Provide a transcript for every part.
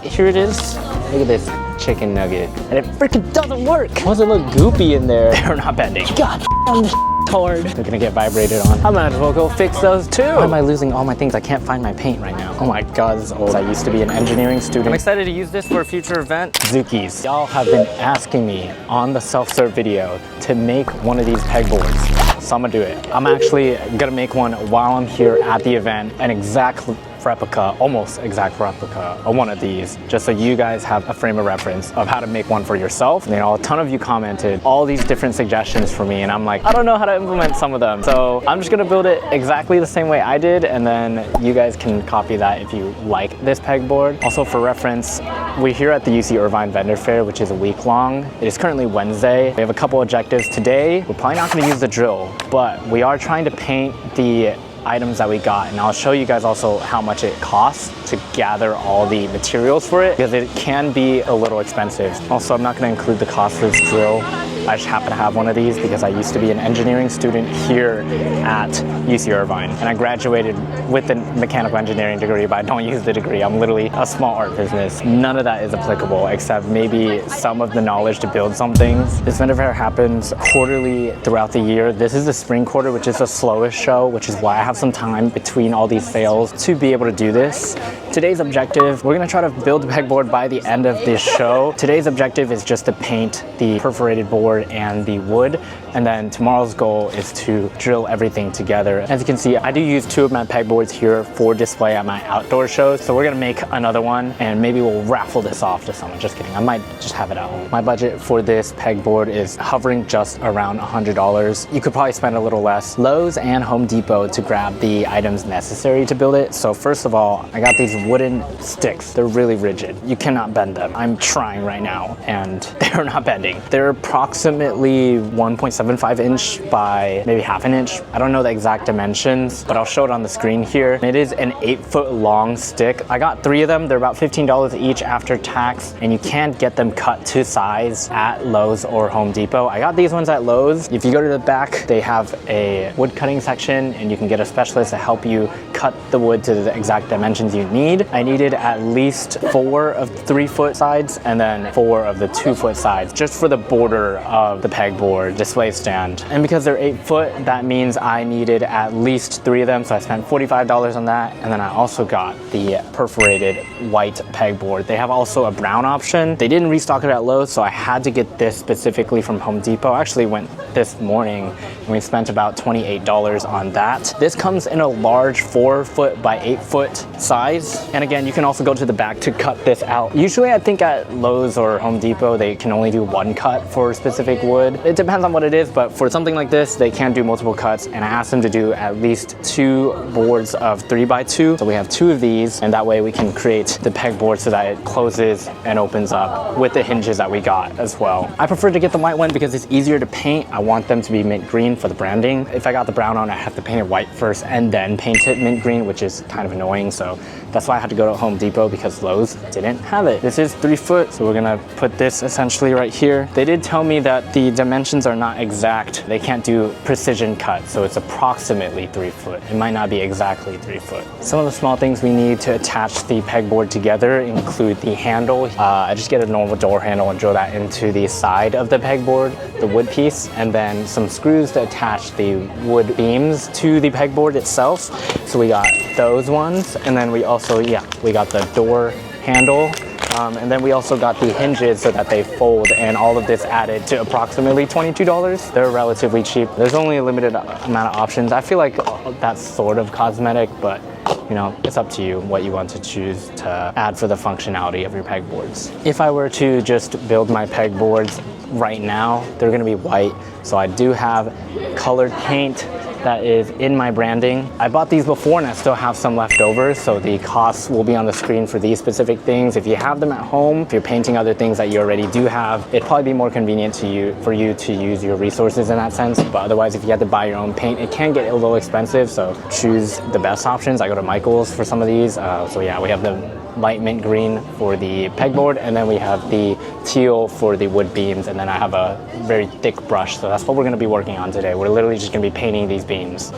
Here it is. Look at this chicken nugget. And it freaking doesn't work. Why does it look goopy in there? They're not bending. God, this hard. They're gonna get vibrated on. I might as well go fix those too. Why am I losing all my things? I can't find my paint right now. Oh my God, this is old. I used to be an engineering student. I'm excited to use this for a future event. Zookies. Y'all have been asking me on the self-serve video to make one of these pegboards. So I'm gonna do it. I'm actually gonna make one while I'm here at the event, an exact replica, almost exact replica of one of these, just so you guys have a frame of reference of how to make one for yourself. You know, a ton of you commented all these different suggestions for me, and I'm like, I don't know how to implement some of them. So I'm just gonna build it exactly the same way I did, and then you guys can copy that if you like this pegboard. Also for reference, we're here at the UC Irvine Vendor Fair, which is a week long. It is currently Wednesday. We have a couple objectives today. We're probably not gonna use the drill, but we are trying to paint the items that we got, and I'll show you guys also how much it costs to gather all the materials for it, because it can be a little expensive. Also, I'm not going to include the cost of this drill. I just happen to have one of these because I used to be an engineering student here at UC Irvine, and I graduated with a mechanical engineering degree, but I don't use the degree. I'm literally a small art business. None of that is applicable except maybe some of the knowledge to build some things. This vendor fair happens quarterly throughout the year. This is the spring quarter, which is the slowest show, which is why I have some time between all these sales to be able to do this. Today's objective, we're gonna try to build a pegboard by the end of this show. Today's objective is just to paint the perforated board and the wood, and then tomorrow's goal is to drill everything together. As you can see, I do use 2 of my pegboards here for display at my outdoor shows, so we're gonna make another one and maybe we'll raffle this off to someone. Just kidding, I might just have it at home. My budget for this pegboard is hovering just around $100. You could probably spend a little less. Lowe's and Home Depot to grab the items necessary to build it. So first of all, I got these wooden sticks. They're really rigid. You cannot bend them. I'm trying right now and they're not bending. They're approximately 1.75 inch by maybe half an inch. I don't know the exact dimensions, but I'll show it on the screen here. It is an 8-foot long stick. I got 3 of them. They're about $15 each after tax, and you can get them cut to size at Lowe's or Home Depot. I got these ones at Lowe's. If you go to the back, they have a wood cutting section and you can get a specialist to help you cut the wood to the exact dimensions you need. I needed at least 4 of the 3-foot sides and then 4 of the 2-foot sides, just for the border of the pegboard display stand. And because they're 8 foot, that means I needed at least 3 of them, so I spent $45 on that. And then I also got the perforated white pegboard. They have also a brown option. They didn't restock it at Lowe's, so I had to get this specifically from Home Depot. I actually went this morning and we spent about $28 on that. This comes in a large 4-foot by 8-foot size. And again, you can also go to the back to cut this out. Usually I think at Lowe's or Home Depot, they can only do 1 cut for specific wood. It depends on what it is, but for something like this, they can do multiple cuts, and I asked them to do at least 2 boards of 3x2. So we have 2 of these, and that way we can create the pegboard so that it closes and opens up with the hinges that we got as well. I prefer to get the white one because it's easier to paint. I want them to be mint green for the branding. If I got the brown on, I have to paint it white first and then paint it mint green, which is kind of annoying. So that's why I had to go to Home Depot, because Lowe's didn't have it. This is 3 foot, so we're gonna put this essentially right here. They did tell me that the dimensions are not exact. They can't do precision cuts, so it's approximately 3 foot. It might not be exactly 3 foot. Some of the small things we need to attach the pegboard together include the handle. I just get a normal door handle and drill that into the side of the pegboard, the wood piece, and then some screws to attach the wood beams to the pegboard itself. So we got those ones, and then we also, we got the door handle. And then we also got the hinges so that they fold, and all of this added to approximately $22. They're relatively cheap. There's only a limited amount of options. I feel like that's sort of cosmetic, but you know, it's up to you what you want to choose to add for the functionality of your pegboards. If I were to just build my pegboards right now, they're gonna be white. So I do have colored paint that is in my branding. I bought these before and I still have some left over, so the costs will be on the screen for these specific things. If you have them at home, if you're painting other things that you already do have, it'd probably be more convenient for you to use your resources in that sense. But otherwise, if you had to buy your own paint, it can get a little expensive, so choose the best options. I go to Michael's for some of these. So yeah, we have the light mint green for the pegboard, and then we have the teal for the wood beams, and then I have a very thick brush, so that's what we're gonna be working on today. We're literally just gonna be painting these beams.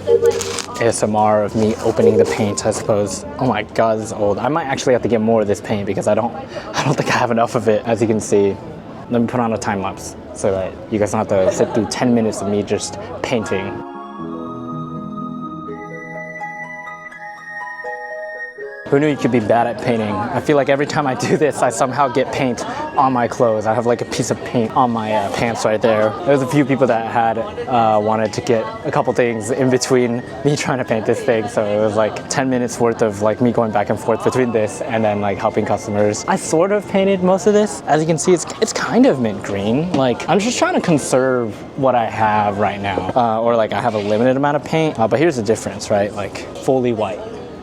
ASMR of me opening the paint, I suppose. Oh my god, this is old. I might actually have to get more of this paint because I don't think I have enough of it, as you can see. Let me put on a time lapse so that you guys don't have to sit through 10 minutes of me just painting. Who knew you could be bad at painting? I feel like every time I do this, I somehow get paint on my clothes. I have like a piece of paint on my pants right there. There's a few people that had wanted to get a couple things in between me trying to paint this thing. So it was like 10 minutes worth of like me going back and forth between this and then like helping customers. I sort of painted most of this. As you can see, it's kind of mint green. Like I'm just trying to conserve what I have right now. Or like I have a limited amount of paint, but here's the difference, right? Like fully white.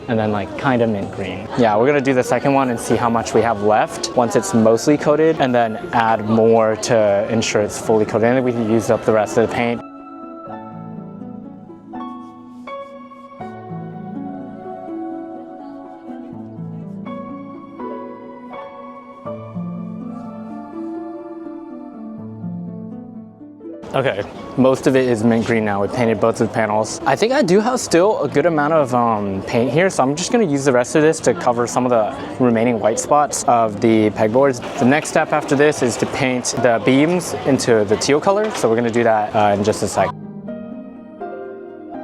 And then like kind of mint green. Yeah, we're gonna do the second one and see how much we have left once it's mostly coated, and then add more to ensure it's fully coated. And then we can use up the rest of the paint. Okay, most of it is mint green now. We painted both of the panels. I think I do have still a good amount of paint here, so I'm just gonna use the rest of this to cover some of the remaining white spots of the pegboards. The next step after this is to paint the beams into the teal color, so we're gonna do that in just a sec.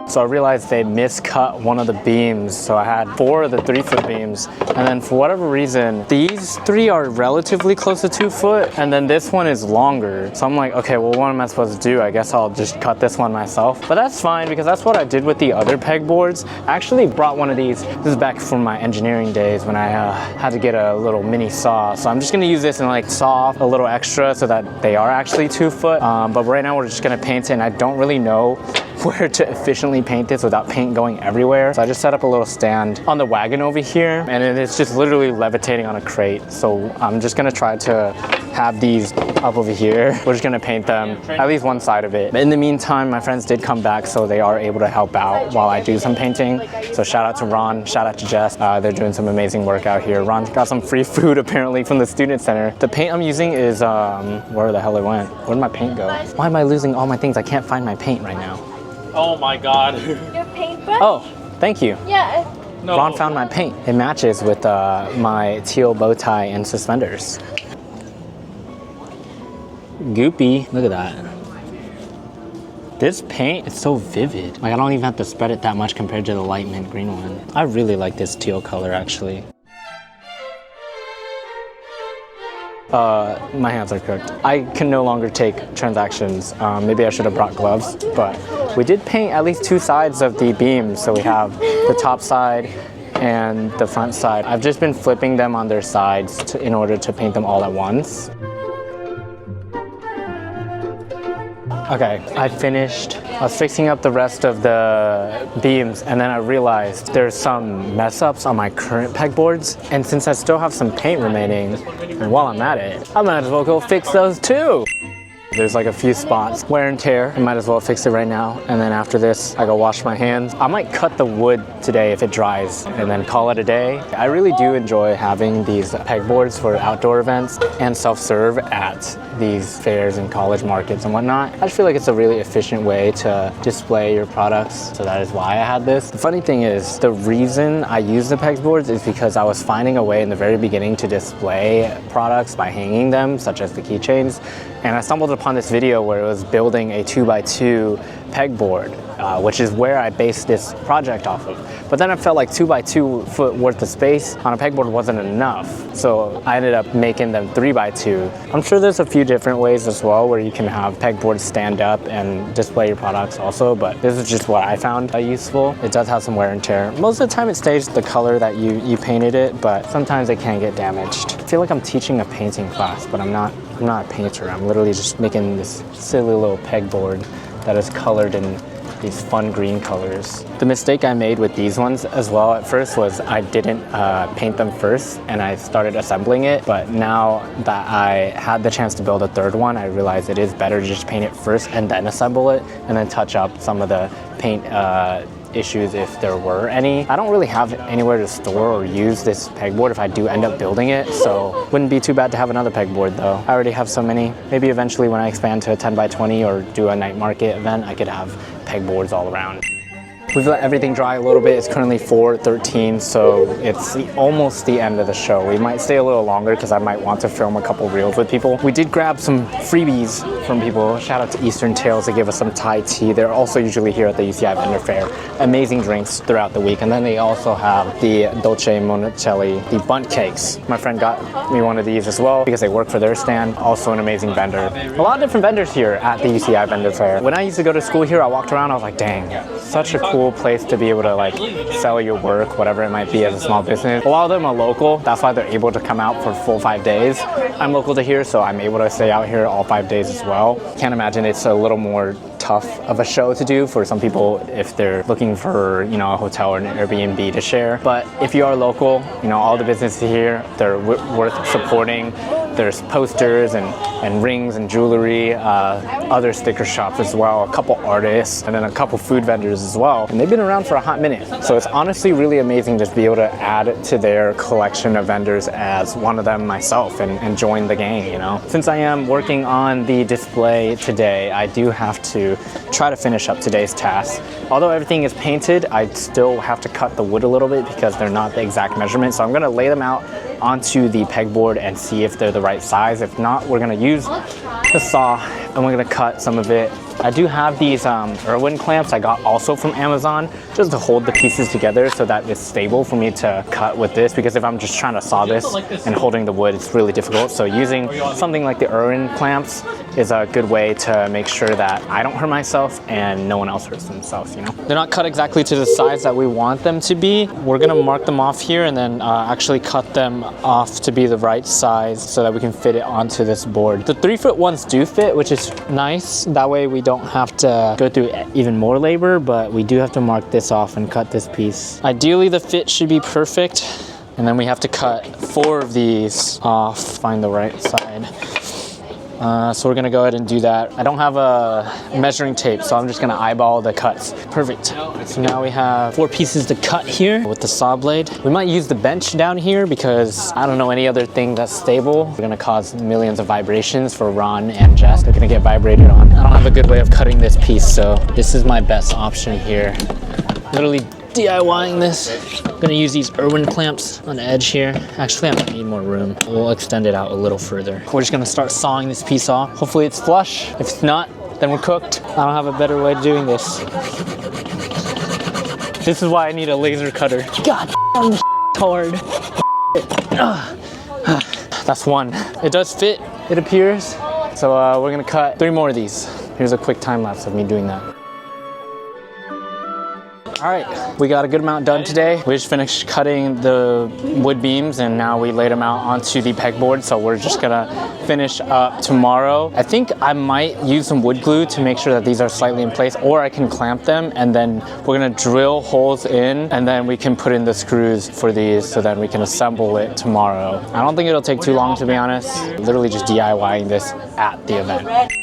So I realized they miscut one of the beams. So I had 4 of the 3-foot beams. And then for whatever reason, these 3 are relatively close to 2 foot. And then this one is longer. So I'm like, okay, well, what am I supposed to do? I guess I'll just cut this one myself. But that's fine because that's what I did with the other pegboards. I actually brought one of these. This is back from my engineering days when I had to get a little mini saw. So I'm just gonna use this and like saw off a little extra so that they are actually 2 foot. But right now we're just gonna paint it, and I don't really know where to efficiently paint this without paint going everywhere. So I just set up a little stand on the wagon over here, and it's just literally levitating on a crate. So I'm just gonna try to have these up over here. We're just gonna paint them, at least one side of it. But in the meantime, my friends did come back, so they are able to help out while I do some painting. So shout out to Ron, shout out to Jess. They're doing some amazing work out here. Ron got some free food apparently from the student center. The paint I'm using is, where the hell it went? Where did my paint go? Why am I losing all my things? I can't find my paint right now. Oh my god. Your paintbrush? Oh, thank you. Yeah. No. Ron found my paint. It matches with my teal bow tie and suspenders. Goopy, look at that. This paint is so vivid. Like I don't even have to spread it that much compared to the light mint green one. I really like this teal color actually. My hands are cooked. I can no longer take transactions. Maybe I should have brought gloves, but we did paint at least 2 sides of the beams. So we have the top side and the front side. I've just been flipping them on their sides in order to paint them all at once. Okay, I finished. I was fixing up the rest of the beams, and then I realized there's some mess ups on my current pegboards. And since I still have some paint remaining, and while I'm at it, I might as well go fix those too. There's like a few spots, wear and tear. I might as well fix it right now. And then after this, I go wash my hands. I might cut the wood today if it dries and then call it a day. I really do enjoy having these pegboards for outdoor events and self-serve at these fairs and college markets and whatnot. I just feel like it's a really efficient way to display your products. So that is why I had this. The funny thing is, the reason I use the pegboards is because I was finding a way in the very beginning to display products by hanging them, such as the keychains. And I stumbled upon this video where it was building a 2x2 pegboard, which is where I based this project off of. But then I felt like 2x2 foot worth of space on a pegboard wasn't enough. So I ended up making them 3x2. I'm sure there's a few different ways as well where you can have pegboards stand up and display your products also, but this is just what I found useful. It does have some wear and tear. Most of the time it stays the color that you painted it, but sometimes it can get damaged. I feel like I'm teaching a painting class, but I'm not a painter. I'm literally just making this silly little pegboard that is colored in these fun green colors. The mistake I made with these ones as well at first was I didn't paint them first and I started assembling it, but now that I had the chance to build a third one, I realized it is better to just paint it first and then assemble it and then touch up some of the paint issues if there were any. I don't really have anywhere to store or use this pegboard if I do end up building it, so wouldn't be too bad to have another pegboard though. I already have so many. Maybe eventually when I expand to a 10x20 or do a night market event, I could have pegboards all around. We've let everything dry a little bit. It's currently 4:13, so it's almost the end of the show. We might stay a little longer because I might want to film a couple reels with people. We did grab some freebies from people. Shout out to Eastern Tales. They give us some Thai tea. They're also usually here at the UCI Vendor Fair. Amazing drinks throughout the week. And then they also have the dolce monticelli, the bundt cakes. My friend got me one of these as well because they work for their stand. Also an amazing vendor. A lot of different vendors here at the UCI Vendor Fair. When I used to go to school here, I walked around, I was like, dang, such a cool place to be able to like sell your work, whatever it might be as a small business. A lot of them are local. That's why they're able to come out for full 5 days. I'm local to here, so I'm able to stay out here all 5 days as well. Can't imagine it's a little more tough of a show to do for some people if they're looking for, you know, a hotel or an Airbnb to share. But if you are local, you know, all the businesses here, they're worth supporting. There's posters and rings and jewelry, other sticker shops as well, a couple artists, and then a couple food vendors as well. And they've been around for a hot minute. So it's honestly really amazing just to be able to add to their collection of vendors as one of them myself and join the gang, you know. Since I am working on the display today, I do have to try to finish up today's task. Although everything is painted, I still have to cut the wood a little bit because they're not the exact measurement. So I'm gonna lay them out onto the pegboard and see if they're the right size. If not, we're gonna use the saw and we're gonna cut some of it. I do have these Irvine clamps I got also from Amazon just to hold the pieces together so that it's stable for me to cut with this, because if I'm just trying to saw this and holding the wood, it's really difficult. So using something like the Irvine clamps is a good way to make sure that I don't hurt myself and no one else hurts themselves, you know? They're not cut exactly to the size that we want them to be. We're gonna mark them off here and then actually cut them off to be the right size so that we can fit it onto this board. The 3-foot ones do fit, which is nice. That way we don't have to go through even more labor, but we do have to mark this off and cut this piece. Ideally, the fit should be perfect. And then we have to cut 4 of these off, find the right side. So we're gonna go ahead and do that. I don't have a measuring tape, so I'm just gonna eyeball the cuts. Perfect. So now we have 4 pieces to cut here with the saw blade. We might use the bench down here because I don't know any other thing that's stable. We're gonna cause millions of vibrations for Ron and Jess. They're gonna get vibrated on. I don't have a good way of cutting this piece, so this is my best option here. Literally DIYing this. I'm gonna use these Irvine clamps on the edge here. Actually, I might need more room. We'll extend it out a little further. We're just gonna start sawing this piece off. Hopefully it's flush. If it's not, then we're cooked. I don't have a better way of doing this. This is why I need a laser cutter. God, I'm hard. That's one. It does fit, it appears. So we're gonna cut 3 more of these. Here's a quick time lapse of me doing that. All right, we got a good amount done today. We just finished cutting the wood beams and now we laid them out onto the pegboard. So we're just gonna finish up tomorrow. I think I might use some wood glue to make sure that these are slightly in place, or I can clamp them and then we're gonna drill holes in and then we can put in the screws for these so that we can assemble it tomorrow. I don't think it'll take too long, to be honest. Literally just DIYing this at the event.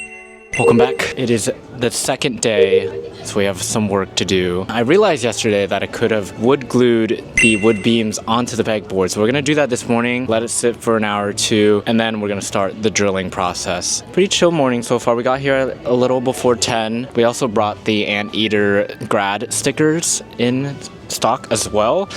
Welcome back. It is the second day, so we have some work to do. I realized yesterday that I could have wood glued the wood beams onto the pegboard, so we're gonna do that this morning, let it sit for an hour or 2, and then we're gonna start the drilling process. Pretty chill morning so far. We got here a little before 10. We also brought the Anteater grad stickers in stock as well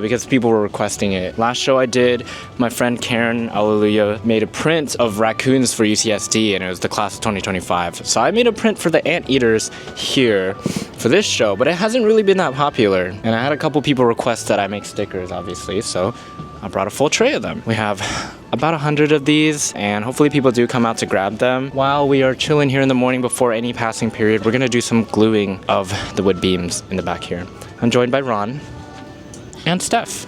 because people were requesting it. Last show I did, my friend Karen, Alleluia, made a print of raccoons for UCSD and it was the class of 2025. So I made a print for the Anteaters here for this show, but it hasn't really been that popular. And I had a couple people request that I make stickers, obviously, so I brought a full tray of them. We have about 100 of these and hopefully people do come out to grab them. While we are chilling here in the morning before any passing period, we're gonna do some gluing of the wood beams in the back here. I'm joined by Ron and Steph.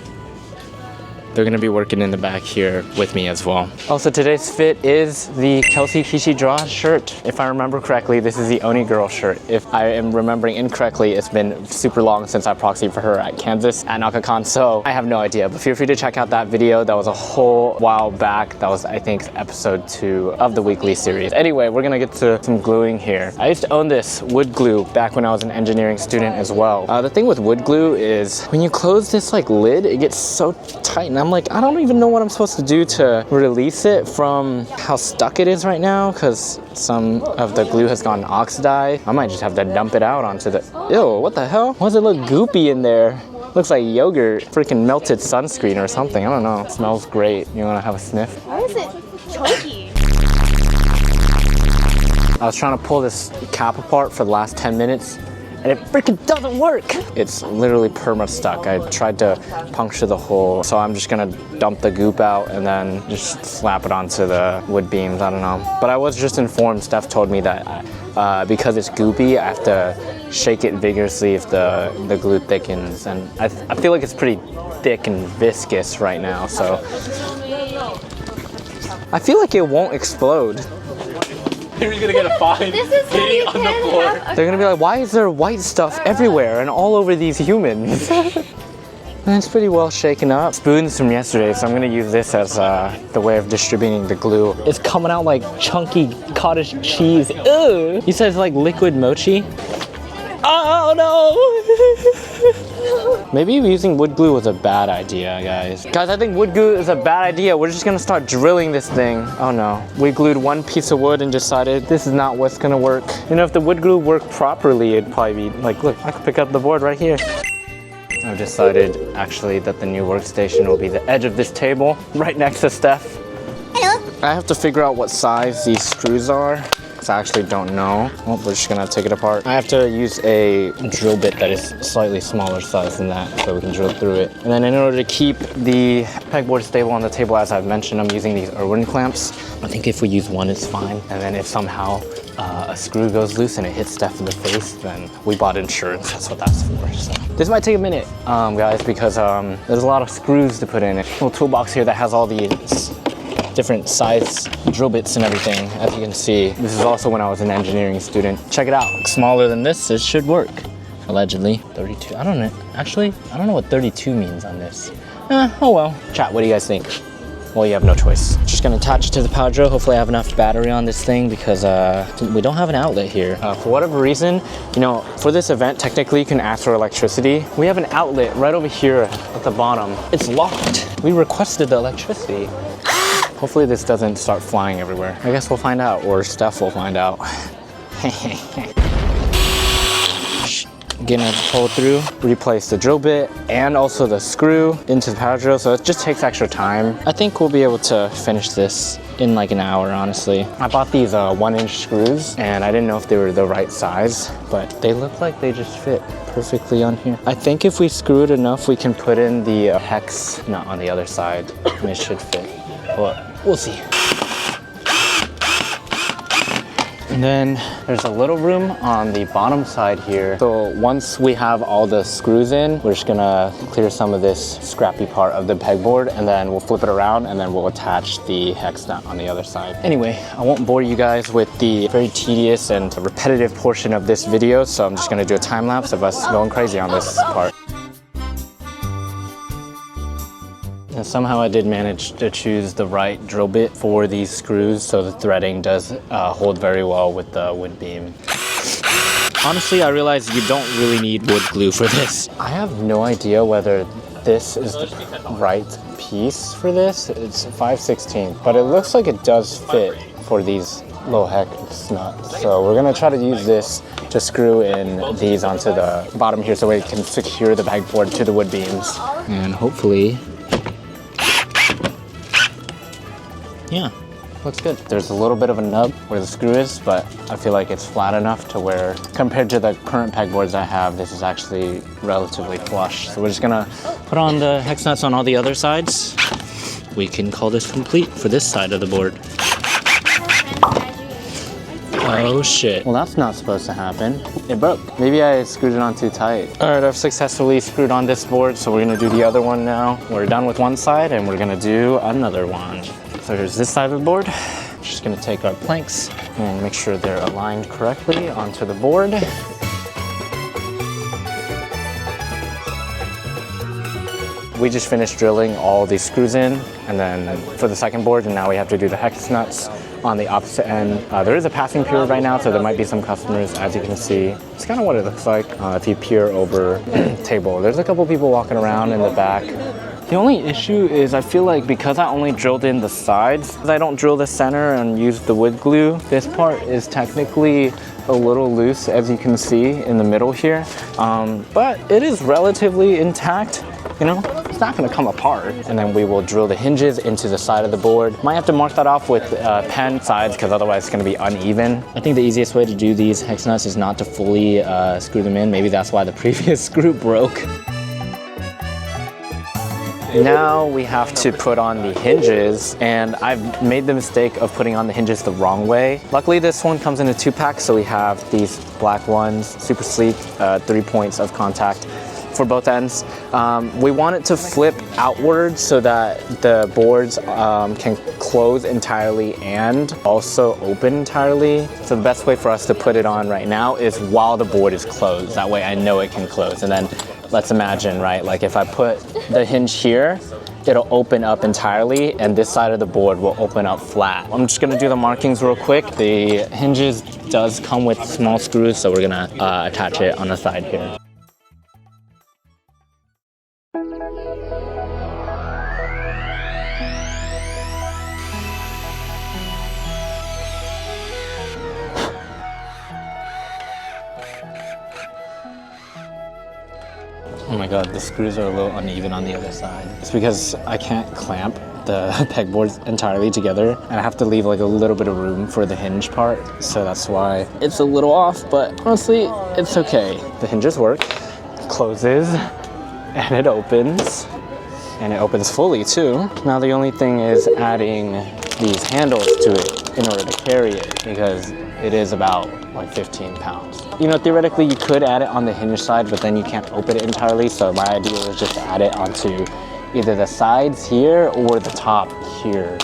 They're gonna be working in the back here with me as well. Also, today's fit is the Kelsey Kishi Draw shirt. If I remember correctly, this is the Oni Girl shirt. If I am remembering incorrectly, it's been super long since I proxied for her at Kansas at NakaCon, so I have no idea. But feel free to check out that video. That was a whole while back. That was, I think, episode 2 of the weekly series. Anyway, we're gonna get to some gluing here. I used to own this wood glue back when I was an engineering student as well. The thing with wood glue is when you close this like lid, it gets so tight, and I'm like, I don't even know what I'm supposed to do to release it from how stuck it is right now, because some of the glue has gotten oxidized. I might just have to dump it out onto the, ew, what the hell? Why does it look goopy in there? Looks like yogurt, freaking melted sunscreen or something. I don't know. It smells great. You wanna have a sniff? Why is it chunky? I was trying to pull this cap apart for the last 10 minutes and it freaking doesn't work. It's literally perma stuck. I tried to puncture the hole, so I'm just gonna dump the goop out and then just slap it onto the wood beams. I don't know. But I was just informed, Steph told me that because it's goopy, I have to shake it vigorously if the glue thickens. And I feel like it's pretty thick and viscous right now, so I feel like it won't explode. You're gonna get a fine hitting on the floor. They're gonna be like, why is there white stuff everywhere and all over these humans? And it's pretty well shaken up. Spoons from yesterday, so I'm gonna use this as the way of distributing the glue. It's coming out like chunky cottage cheese. Ugh. You said it's like liquid mochi? Oh no! Maybe using wood glue was a bad idea, guys. Guys, I think wood glue is a bad idea. We're just gonna start drilling this thing. Oh no. We glued one piece of wood and decided this is not what's gonna work. You know, if the wood glue worked properly, it'd probably be like, look, I could pick up the board right here. I've decided actually that the new workstation will be the edge of this table, right next to Steph. Hello. I have to figure out what size these screws are. I actually don't know. Well, we're just gonna take it apart. I have to use a drill bit that is slightly smaller size than that so we can drill through it. And then in order to keep the pegboard stable on the table, as I've mentioned, I'm using these Irvine clamps. I think if we use one, it's fine. And then if somehow a screw goes loose and it hits Steph in the face, then we bought insurance. That's what that's for. So this might take a minute, guys, because there's a lot of screws to put in it. Little toolbox here that has all these different size drill bits and everything. As you can see, this is also when I was an engineering student. Check it out. Smaller than this, it should work. Allegedly. 32, I don't know. Actually, I don't know what 32 means on this. Oh well. Chat, what do you guys think? Well, you have no choice. Just gonna attach it to the power drill. Hopefully I have enough battery on this thing because we don't have an outlet here. For whatever reason, you know, for this event, technically you can ask for electricity. We have an outlet right over here at the bottom. It's locked. We requested the electricity. Hopefully this doesn't start flying everywhere. I guess we'll find out, or Steph will find out. Getting it pulled through, replace the drill bit and also the screw into the power drill, so it just takes extra time. I think we'll be able to finish this in like an hour, honestly. I bought these 1-inch screws and I didn't know if they were the right size, but they look like they just fit perfectly on here. I think if we screw it enough, we can put in the hex nut on the other side and it should fit. But we'll see. And then there's a little room on the bottom side here. So once we have all the screws in, we're just gonna clear some of this scrappy part of the pegboard and then we'll flip it around and then we'll attach the hex nut on the other side. Anyway, I won't bore you guys with the very tedious and repetitive portion of this video, so I'm just gonna do a time lapse of us going crazy on this part. And somehow I did manage to choose the right drill bit for these screws, so the threading does hold very well with the wood beam. Honestly, I realized you don't really need wood glue for this. I have no idea whether this is the right piece for this. It's 5/16, but it looks like it does fit for these little hex nuts. So we're gonna try to use this to screw in these onto the bottom here so we can secure the pegboard to the wood beams. And hopefully, yeah, looks good. There's a little bit of a nub where the screw is, but I feel like it's flat enough to where, compared to the current pegboards I have, this is actually relatively flush. So we're just gonna put on the hex nuts on all the other sides. We can call this complete for this side of the board. Oh shit. Well, that's not supposed to happen. It broke. Maybe I screwed it on too tight. All right, I've successfully screwed on this board, so we're gonna do the other one now. We're done with one side and we're gonna do another one. So here's this side of the board. Just gonna take our planks and make sure they're aligned correctly onto the board. We just finished drilling all these screws in, and then for the second board, and now we have to do the hex nuts on the opposite end. There is a passing pier right now, so there might be some customers, as you can see. It's kind of what it looks like if you peer over the table. There's a couple people walking around in the back. The only issue is I feel like because I only drilled in the sides, I don't drill the center and use the wood glue. This part is technically a little loose, as you can see in the middle here, but it is relatively intact. You know, it's not gonna come apart. And then we will drill the hinges into the side of the board. Might have to mark that off with pen sides because otherwise it's gonna be uneven. I think the easiest way to do these hex nuts is not to fully screw them in. Maybe that's why the previous screw broke. Now we have to put on the hinges, and I've made the mistake of putting on the hinges the wrong way. Luckily this one comes in a 2-pack, so we have these black ones, super sleek, 3 points of contact for both ends. We want it to flip outwards so that the boards can close entirely and also open entirely. So the best way for us to put it on right now is while the board is closed. That way I know it can close. And then let's imagine, right, like if I put the hinge here, it'll open up entirely and this side of the board will open up flat. I'm just gonna do the markings real quick. The hinges does come with small screws, so we're gonna attach it on the side here. Oh my god, the screws are a little uneven on the other side. It's because I can't clamp the pegboards entirely together, and I have to leave like a little bit of room for the hinge part, so that's why it's a little off, but honestly, it's okay. The hinges work, closes, and it opens fully too. Now the only thing is adding these handles to it in order to carry it, because it is about like 15 pounds. You know, theoretically you could add it on the hinge side, but then you can't open it entirely, so my idea was just to add it onto either the sides here or the top here.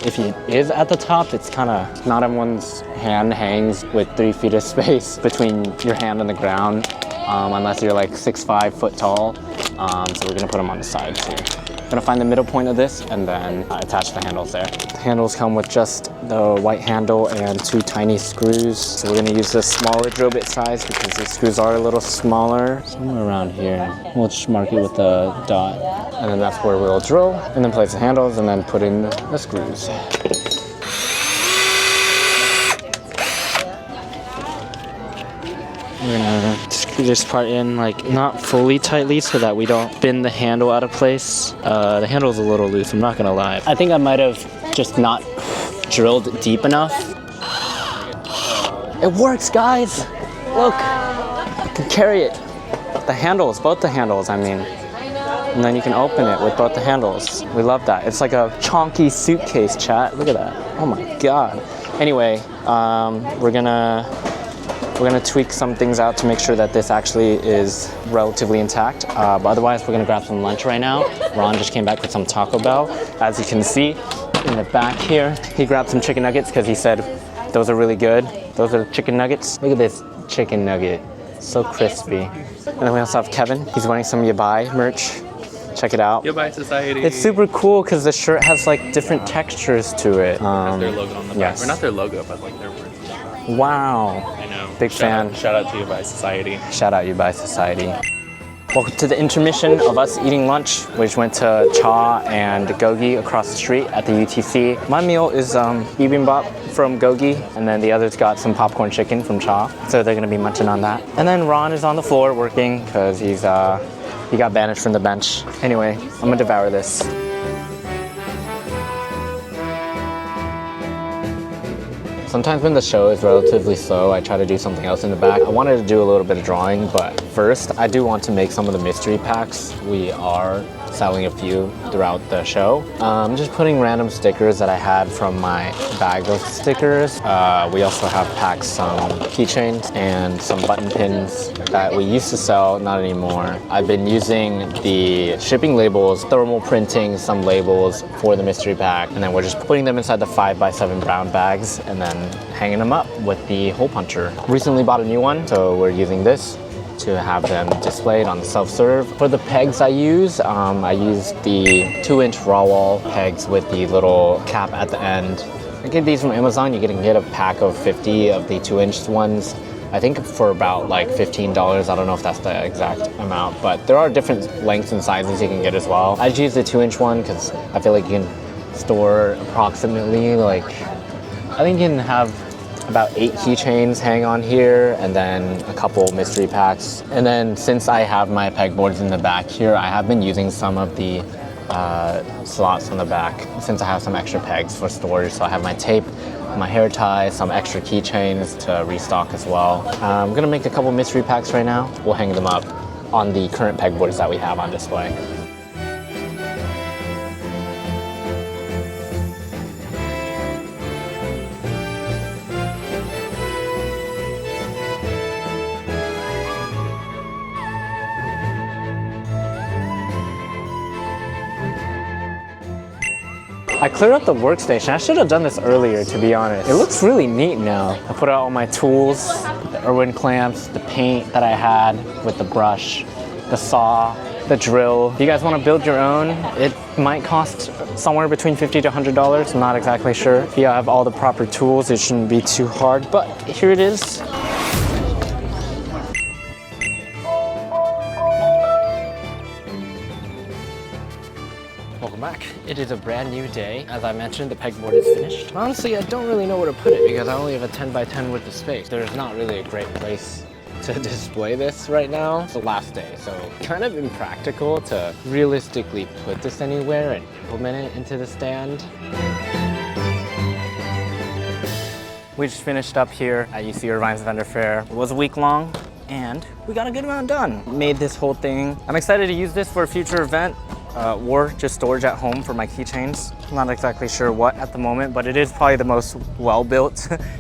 If it is at the top, it's kind of, not everyone's hand hangs with 3 feet of space between your hand and the ground, unless you're like 6'5" foot tall. So we're gonna put them on the sides here. I'm gonna find the middle point of this and then attach the handles there. The handles come with just the white handle and 2 tiny screws. So we're gonna use the smaller drill bit size because the screws are a little smaller. Somewhere around here. We'll just mark it with a dot. And then that's where we'll drill and then place the handles and then put in the screws. We're gonna screw this part in, like not fully tightly so that we don't bend the handle out of place. The handle's a little loose, I'm not gonna lie. I think I might have just not drilled deep enough. It works, guys! Look, I can carry it. The handles, both the handles, I mean. And then you can open it with both the handles. We love that. It's like a chonky suitcase, chat. Look at that. Oh my god. Anyway, we're gonna tweak some things out to make sure that this actually is relatively intact. But otherwise, we're gonna grab some lunch right now. Ron just came back with some Taco Bell. As you can see in the back here, he grabbed some chicken nuggets because he said those are really good. Those are chicken nuggets. Look at this chicken nugget, so crispy. And then we also have Kevin. He's wearing some Yabai merch. Check it out. Yabai Society. It's super cool because the shirt has like different textures to it. Has their logo on the back. Yes. Or not their logo, but like their words. Wow. I know. Big fan. Shout out to Yabai Society. Shout out Yabai Society. Welcome to the intermission of us eating lunch. We just went to Cha and Gogi across the street at the UTC. My meal is bibimbap from Gogi, and then the others got some popcorn chicken from Cha. So they're gonna be munching on that. And then Ron is on the floor working because he got banished from the bench. Anyway, I'm gonna devour this. Sometimes when the show is relatively slow, I try to do something else in the back. I wanted to do a little bit of drawing, but first, I do want to make some of the mystery packs. We are selling a few throughout the show. Just putting random stickers that I had from my bag of stickers. We also have packed some keychains and some button pins that we used to sell, not anymore. I've been using the shipping labels, thermal printing some labels for the mystery pack, and then we're just putting them inside the 5x7 brown bags and then hanging them up with the hole puncher. Recently bought a new one, so we're using this to have them displayed on the self-serve. For the pegs I use the 2-inch raw wall pegs with the little cap at the end. I get these from Amazon. You can get a pack of 50 of the 2-inch ones. I think for about like $15. I don't know if that's the exact amount, but there are different lengths and sizes you can get as well. I just use the 2-inch one because I feel like you can store approximately like, I think you can have about 8 keychains hang on here and then a couple mystery packs. And then since I have my pegboards in the back here, I have been using some of the slots on the back since I have some extra pegs for storage. So I have my tape, my hair tie, some extra keychains to restock as well. I'm gonna make a couple mystery packs right now. We'll hang them up on the current pegboards that we have on display. I cleared up the workstation. I should have done this earlier, to be honest. It looks really neat now. I put out all my tools, the Irvine clamps, the paint that I had with the brush, the saw, the drill. If you guys want to build your own, it might cost somewhere between $50 to $100. I'm not exactly sure. If you have all the proper tools, it shouldn't be too hard, but here it is. Welcome back. It is a brand new day. As I mentioned, the pegboard is finished. Honestly, I don't really know where to put it because I only have a 10x10 worth of space. There's not really a great place to display this right now. It's the last day, so kind of impractical to realistically put this anywhere and implement it into the stand. We just finished up here at UCI Irvine's Vendor Fair. It was a week long and we got a good amount done. Made this whole thing. I'm excited to use this for a future event. Or just storage at home for my keychains. I'm not exactly sure what at the moment, but it is probably the most well-built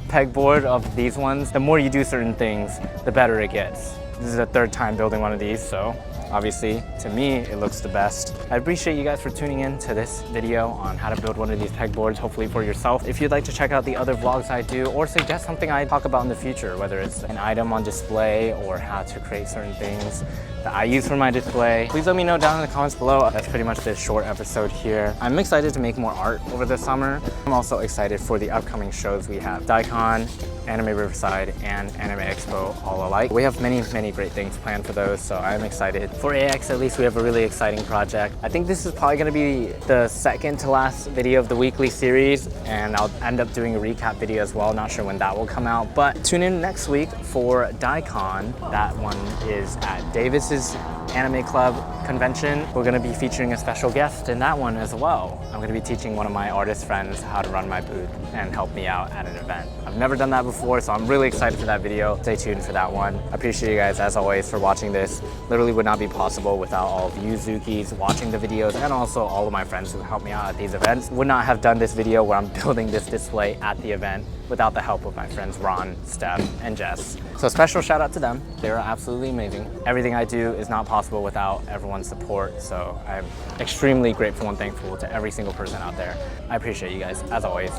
pegboard of these ones. The more you do certain things, the better it gets. This is the 3rd time building one of these, so obviously, to me, it looks the best. I appreciate you guys for tuning in to this video on how to build one of these pegboards, hopefully for yourself. If you'd like to check out the other vlogs I do, or suggest something I talk about in the future, whether it's an item on display or how to create certain things that I use for my display, please let me know down in the comments below. That's pretty much this short episode here. I'm excited to make more art over the summer. I'm also excited for the upcoming shows we have. DaiCon, Anime Riverside, and Anime Expo all alike. We have many, many great things planned for those, so I'm excited. For AX, at least, we have a really exciting project. I think this is probably gonna be the 2nd to last video of the weekly series, and I'll end up doing a recap video as well. Not sure when that will come out, but tune in next week for DaiCon. That one is at Davis's Anime Club convention. We're gonna be featuring a special guest in that one as well. I'm gonna be teaching one of my artist friends how to run my booth and help me out at an event. I've never done that before, so I'm really excited for that video. Stay tuned for that one. I appreciate you guys, as always, for watching this. Literally would not be possible without all of you Zookies watching the videos, and also all of my friends who help me out at these events. Would not have done this video where I'm building this display at the event without the help of my friends Ron, Steph, and Jess. So special shout out to them. They're absolutely amazing. Everything I do is not possible without everyone's support, so I'm extremely grateful and thankful to every single person out there. I appreciate you guys, as always.